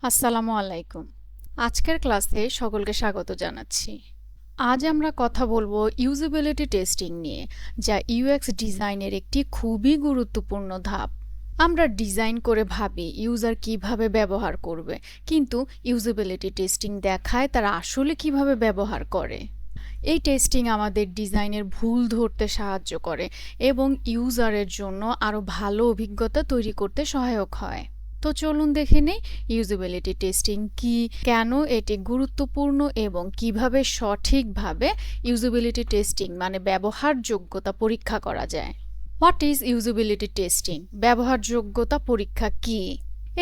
আসসালামু আলাইকুম। আজকের ক্লাসে সকলকে স্বাগত জানাচ্ছি। আজ আমরা কথা বলবো ইউজেবিলিটি টেস্টিং নিয়ে, যা ইউএক্স ডিজাইনের একটি খুবই গুরুত্বপূর্ণ ধাপ। আমরা ডিজাইন করে ভাবি ইউজার কিভাবে ব্যবহার করবে, কিন্তু ইউজেবিলিটি টেস্টিং দেখায় তারা আসলে কিভাবে ব্যবহার করে। এই টেস্টিং আমাদের ডিজাইনের ভুল ধরতে সাহায্য করে এবং ইউজারের জন্য আরও ভালো অভিজ্ঞতা তৈরি করতে সহায়ক হয়। তো চলুন দেখে নেই ইউজেবিলিটি টেস্টিং কি, কেন এটি গুরুত্বপূর্ণ এবং কিভাবে সঠিকভাবে ইউজেবিলিটি টেস্টিং মানে ব্যবহারযোগ্যতা পরীক্ষা করা যায়। What is usability testing? ব্যবহারযোগ্যতা পরীক্ষা কি?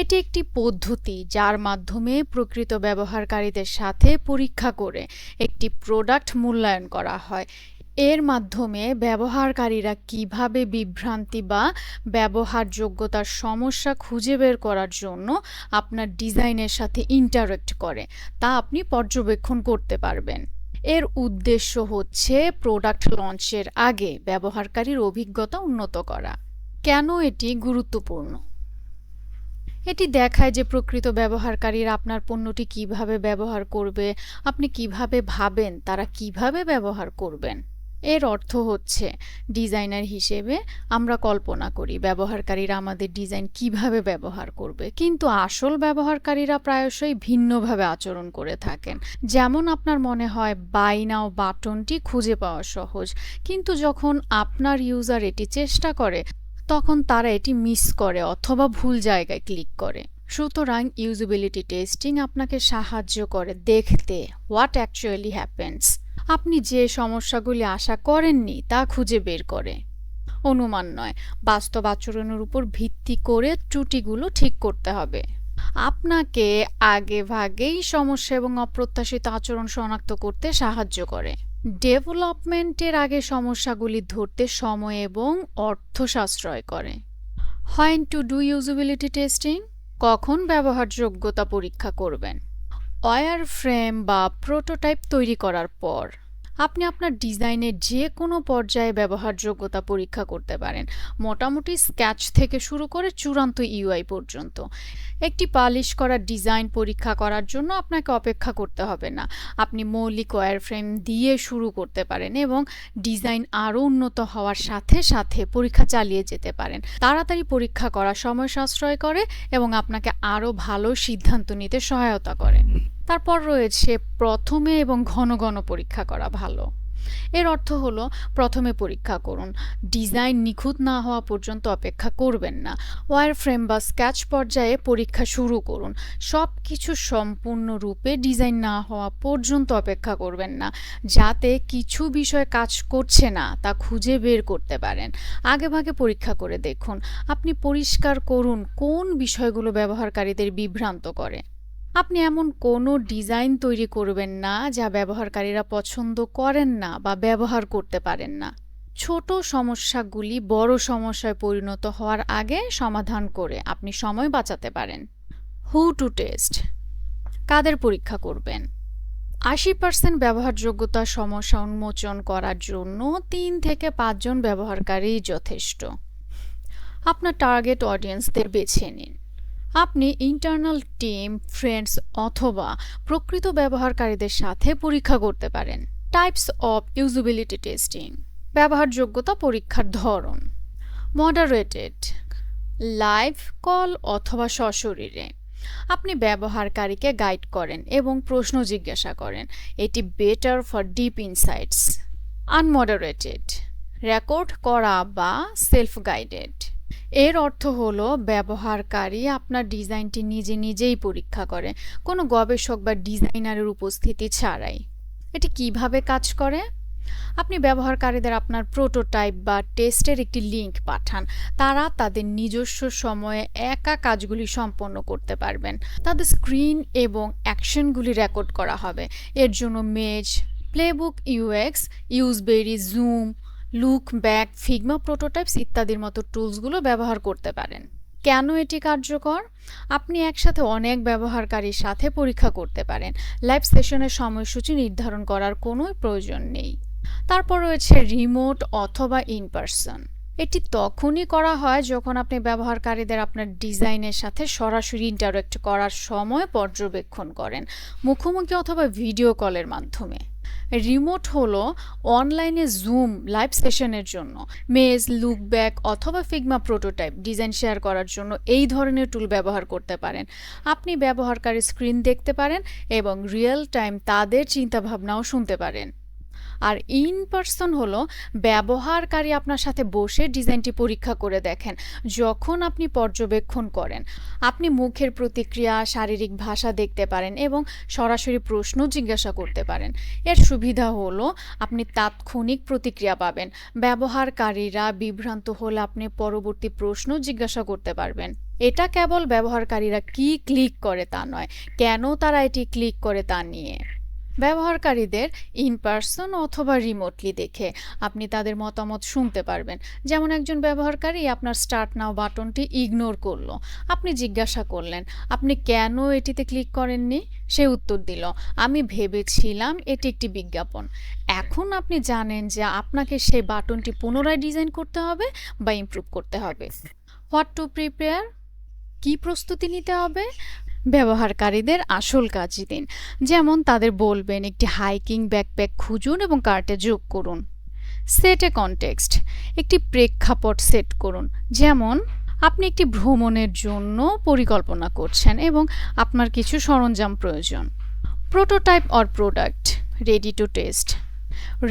এটি একটি পদ্ধতি যার মাধ্যমে প্রকৃত ব্যবহারকারীদের সাথে পরীক্ষা করে একটি প্রোডাক্ট মূল্যায়ন করা হয়। এর মাধ্যমে ব্যবহারকারীরা কিভাবে বিভ্রান্তি বা ব্যবহারযোগ্যতার সমস্যা খুঁজে বের করার জন্য আপনার ডিজাইনের সাথে ইন্টারেক্ট করে তা আপনি পর্যবেক্ষণ করতে পারবেন। এর উদ্দেশ্য হচ্ছে প্রোডাক্ট লঞ্চের আগে ব্যবহারকারীর অভিজ্ঞতা উন্নত করা। কেন এটি গুরুত্বপূর্ণ? এটি দেখায় যে প্রকৃত ব্যবহারকারীরা আপনার পণ্যটি কিভাবে ব্যবহার করবে, আপনি কিভাবে ভাবেন তারা কিভাবে ব্যবহার করবেন। এর অর্থ হচ্ছে ডিজাইনার হিসেবে আমরা কল্পনা করি ব্যবহারকারীরা আমাদের ডিজাইন কিভাবে ব্যবহার করবে, কিন্তু আসল ব্যবহারকারীরা প্রায়শই ভিন্নভাবে আচরণ করে থাকেন। যেমন আপনার মনে হয় বাই নাও বাটনটি খুঁজে পাওয়া সহজ, কিন্তু যখন আপনার ইউজার এটি চেষ্টা করে তখন তারা এটি মিস করে অথবা ভুল জায়গায় ক্লিক করে। সুতরাং ইউজেবিলিটি টেস্টিং আপনাকে সাহায্য করে দেখতে হোয়াট অ্যাকচুয়ালি হ্যাপেন্স। আপনি যে সমস্যাগুলি আশা করেননি তা খুঁজে বের করে। অনুমান নয়, বাস্তব আচরণের উপর ভিত্তি করে ত্রুটিগুলো ঠিক করতে হবে। আপনাকে আগেভাগেই সমস্যা এবং অপ্রত্যাশিত আচরণ শনাক্ত করতে সাহায্য করে। ডেভেলপমেন্টের আগে সমস্যাগুলি ধরতে সময় এবং অর্থ সাশ্রয় করে। When to do usability testing? কখন ব্যবহারযোগ্যতা পরীক্ষা করবেন? ওয়্যারফ্রেম বা প্রোটোটাইপ তৈরি করার পর। আপনি আপনার ডিজাইনের যে কোনো পর্যায়ে ব্যবহারযোগ্যতা পরীক্ষা করতে পারেন, মোটামুটি স্কেচ থেকে শুরু করে চূড়ান্ত ইউআই পর্যন্ত। একটি পালিশ করা ডিজাইন পরীক্ষা করার জন্য আপনাকে অপেক্ষা করতে হবে না। আপনি মৌলিক ওয়্যারফ্রেম দিয়ে শুরু করতে পারেন এবং ডিজাইন আরও উন্নত হওয়ার সাথে সাথে পরীক্ষা চালিয়ে যেতে পারেন। তাড়াতাড়ি পরীক্ষা করা সময় সাশ্রয় করে এবং আপনাকে আরও ভালো সিদ্ধান্ত নিতে সহায়তা করে। তারপর রয়েছে প্রথমে এবং ঘন ঘন পরীক্ষা করা ভালো। এর অর্থ হলো প্রথমে পরীক্ষা করুন, ডিজাইন নিখুঁত না হওয়া পর্যন্ত অপেক্ষা করবেন না। ওয়্যারফ্রেম বা স্কেচ পর্যায়ে পরীক্ষা শুরু করুন, সব কিছু সম্পূর্ণরূপে ডিজাইন না হওয়া পর্যন্ত অপেক্ষা করবেন না, যাতে কিছু বিষয় কাজ করছে না তা খুঁজে বের করতে পারেন। আগেভাগে পরীক্ষা করে দেখুন, আপনি পরিষ্কার করুন কোন বিষয়গুলো ব্যবহারকারীদের বিভ্রান্ত করে। আপনি এমন কোনো ডিজাইন তৈরি করবেন না যা ব্যবহারকারীরা পছন্দ করেন না বা ব্যবহার করতে পারেন না। ছোট সমস্যাগুলি বড় সমস্যায় পরিণত হওয়ার আগে সমাধান করে আপনি সময় বাঁচাতে পারেন। হু টু টেস্ট? কাদের পরীক্ষা করবেন? ৮০% ব্যবহারযোগ্যতা সমস্যা উন্মোচন করার জন্য ৩ থেকে ৫ জন ব্যবহারকারী যথেষ্ট। আপনার টার্গেট অডিয়েন্সদের বেছে নিন। আপনি ইন্টারনাল টিম, ফ্রেন্ডস অথবা প্রকৃত ব্যবহারকারীদের সাথে পরীক্ষা করতে পারেন। টাইপস অফ ইউজেবিলিটি টেস্টিং: ব্যবহারযোগ্যতা পরীক্ষার ধরন। মডারেটেড, লাইভ কল অথবা সশরীরে। আপনি ব্যবহারকারীকে গাইড করেন এবং প্রশ্ন জিজ্ঞাসা করেন, এটি better for deep insights. Unmoderated, record করা বা সেলফ গাইডেড। এর অর্থ হলো ব্যবহারকারী আপনার ডিজাইনটি নিজেই পরীক্ষা করে, কোনো গবেষক বা ডিজাইনারের উপস্থিতি ছাড়াই। এটি কিভাবে কাজ করে? আপনি ব্যবহারকারীদের আপনার প্রোটোটাইপ বা টেস্টের একটি লিঙ্ক পাঠান। তারা তাদের নিজস্ব সময়ে একা কাজগুলি সম্পন্ন করতে পারবেন। তাদের স্ক্রিন এবং অ্যাকশনগুলি রেকর্ড করা হবে। এর জন্য Maze, Playbook UX, Useberry, Zoom, Lookback, Figma prototypes ইত্যাদির মতো টুলসগুলো ব্যবহার করতে পারেন। কেন এটি কার্যকর? আপনি একসাথে অনেক ব্যবহারকারীর সাথে পরীক্ষা করতে পারেন। লাইভ সেশনের সময়সূচি নির্ধারণ করার কোনো প্রয়োজন নেই। তারপর রয়েছে রিমোট অথবা ইন পারসন। এটি তখনই করা হয় যখন আপনি ব্যবহারকারীদের আপনার ডিজাইনের সাথে সরাসরি ইন্টারেক্ট করার সময় পর্যবেক্ষণ করেন, মুখোমুখি অথবা ভিডিও কলের মাধ্যমে। রিমোট হলো অনলাইনে জুম লাইভ সেশনের জন্য, মেজ, লুকব্যাক অথবা ফিগমা প্রোটোটাইপ ডিজাইন শেয়ার করার জন্য এই ধরনের টুল ব্যবহার করতে পারেন। আপনি ব্যবহারকারীর স্ক্রিন দেখতে পারেন এবং রিয়েল টাইম তাদের চিন্তাভাবনাও শুনতে পারেন। আর ইন পারসন হলো ব্যবহারকারী আপনার সাথে বসে ডিজাইনটি পরীক্ষা করে দেখেন। যখন আপনি পর্যবেক্ষণ করেন, আপনি মুখের প্রতিক্রিয়া, শারীরিক ভাষা দেখতে পারেন এবং সরাসরি প্রশ্ন জিজ্ঞাসা করতে পারেন। এর সুবিধা হলো আপনি তাৎক্ষণিক প্রতিক্রিয়া পাবেন। ব্যবহারকারীরা বিভ্রান্ত হলে আপনি পরবর্তী প্রশ্ন জিজ্ঞাসা করতে পারবেন। এটা কেবল ব্যবহারকারীরা কি ক্লিক করে তা নয়, কেন তারা এটি ক্লিক করে তা নিয়ে। ব্যবহারকারীদের ইন পারসন অথবা রিমোটলি দেখে আপনি তাদের মতামত শুনতে পারবেন। যেমন একজন ব্যবহারকারী আপনার স্টার্ট নাও বাটনটি ইগনোর করলো, আপনি জিজ্ঞাসা করলেন আপনি কেন এটিতে ক্লিক করেননি, সে উত্তর দিল আমি ভেবেছিলাম এটি একটি বিজ্ঞাপন। এখন আপনি জানেন যে আপনাকে সেই বাটনটি পুনরায় ডিজাইন করতে হবে বা ইমপ্রুভ করতে হবে। হোয়াট টু প্রিপেয়ার, কি প্রস্তুতি নিতে হবে? ব্যবহারকারীদের আসল কাজ দিন, যেমন তাদের বলবেন একটি হাইকিং ব্যাকপ্যাক খুঁজুন এবং কার্টে যোগ করুন। সেট এ কনটেক্সট, একটি প্রেক্ষাপট সেট করুন, যেমন আপনি একটি ভ্রমণের জন্য পরিকল্পনা করছেন এবং আপনার কিছু সরঞ্জাম প্রয়োজন। Prototype or product ready to test.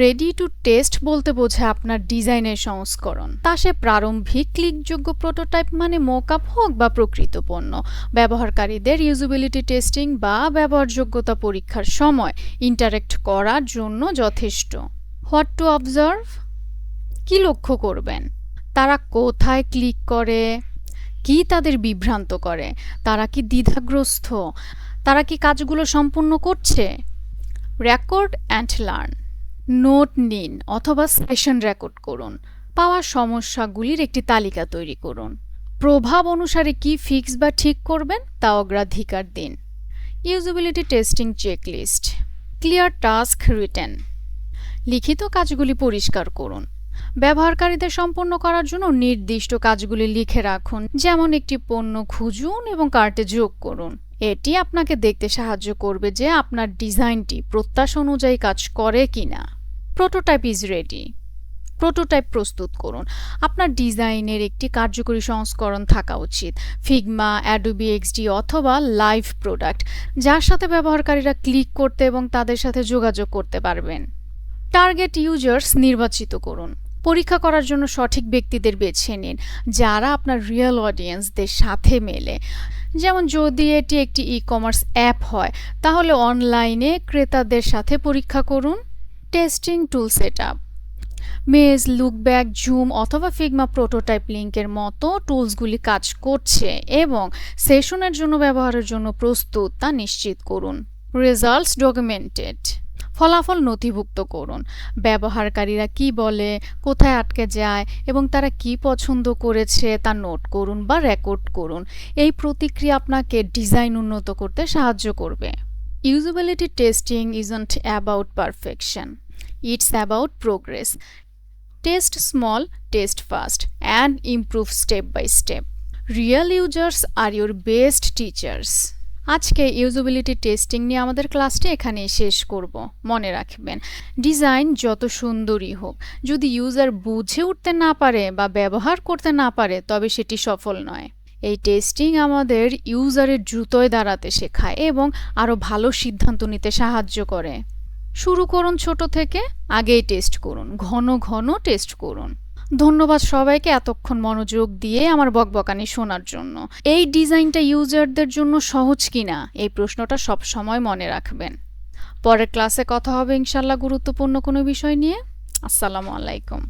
Ready to test বলতে বোঝায় আপনার ডিজাইনের সংস্করণ। তা সে প্রারম্ভিক ক্লিকযোগ্য প্রোটোটাইপ মানে মকআপ হোক বা প্রকৃত পণ্য, ব্যবহারকারীদের ইউজেবিলিটি টেস্টিং বা ব্যবহারযোগ্যতা পরীক্ষার সময় ইন্টারেক্ট করার জন্য যথেষ্ট। হোয়াট টু অবজার্ভ, কি লক্ষ্য করবেন? তারা কোথায় ক্লিক করে, কি তাদের বিভ্রান্ত করে, তারা কি দ্বিধাগ্রস্ত, তারা কি কাজগুলো সম্পূর্ণ করছে। রেকর্ড অ্যান্ড লার্ন, নোট নিন অথবা সেশন রেকর্ড করুন। পাওয়া সমস্যাগুলির একটি তালিকা তৈরি করুন। প্রভাব অনুসারে কি ফিক্স বা ঠিক করবেন তা অগ্রাধিকার দিন। Usability testing checklist, clear task written, লিখিত কাজগুলি পরিষ্কার করুন। ব্যবহারকারীদের সম্পন্ন করার জন্য নির্দিষ্ট কাজগুলি লিখে রাখুন, যেমন একটি পণ্য খুঁজুন এবং কার্টে যোগ করুন। এটি আপনাকে দেখতে সাহায্য করবে যে আপনার ডিজাইনটি প্রত্যাশা অনুযায়ী কাজ করে কিনা। প্রোটোটাইপ ইজ রেডি, প্রোটোটাইপ প্রস্তুত করুন। আপনার ডিজাইনের একটি কার্যকরী সংস্করণ থাকা উচিত, ফিগমা, অ্যাডোবি এক্সডি অথবা লাইভ প্রোডাক্ট, যার সাথে ব্যবহারকারীরা ক্লিক করতে এবং তাদের সাথে যোগাযোগ করতে পারবেন। টার্গেট ইউজার্স নির্বাচিত করুন। পরীক্ষা করার জন্য সঠিক ব্যক্তিদের বেছে নিন, যারা আপনার রিয়েল অডিয়েন্সদের সাথে মেলে। যেমন যদি এটি একটি ই কমার্স অ্যাপ হয়, তাহলে অনলাইনে ক্রেতাদের সাথে পরীক্ষা করুন। টেস্টিং টুল সেটআপ, মেজ, লুকব্যাক, জুম অথবা ফিগমা প্রোটোটাইপ লিঙ্কের মতো টুলসগুলি কাজ করছে এবং সেশনের জন্য ব্যবহারের জন্য প্রস্তুত তা নিশ্চিত করুন। রেজাল্টস ডকুমেন্টেড, ফলাফল নথিভুক্ত করুন। ব্যবহারকারীরা কি বলে, কোথায় আটকে যায় এবং তারা কি পছন্দ করেছে তা নোট করুন বা রেকর্ড করুন। এই প্রতিক্রিয়া আপনাকে ডিজাইন উন্নত করতে সাহায্য করবে। Usability testing isn't about perfection, it's about progress. Test small, test fast, and improve step by step. Real users are your best teachers. আজকে ইউজেবিলিটি টেস্টিং নিয়ে আমাদের ক্লাসটা এখানেই শেষ করব। মনে রাখবেন, ডিজাইন যত সুন্দরই হোক, যদি ইউজার বুঝে উঠতে না পারে বা ব্যবহার করতে না পারে, তবে সেটি সফল নয়। এই টেস্টিং আমাদের ইউজারের দ্রুতই দাঁড়াতে শেখায় এবং আরও ভালো সিদ্ধান্ত নিতে সাহায্য করে। শুরু করুন ছোট থেকে, আগেই টেস্ট করুন, ঘন ঘন টেস্ট করুন। ধন্যবাদ সবাইকে এতক্ষণ মনোযোগ দিয়ে আমার বকবকানি শোনার জন্য। এই ডিজাইনটা ইউজারদের জন্য সহজ কিনা এই প্রশ্নটা সব সময় মনে রাখবেন। পরের ক্লাসে কথা হবে ইনশাআল্লাহ গুরুত্বপূর্ণ কোনো বিষয় নিয়ে। আসসালামু আলাইকুম।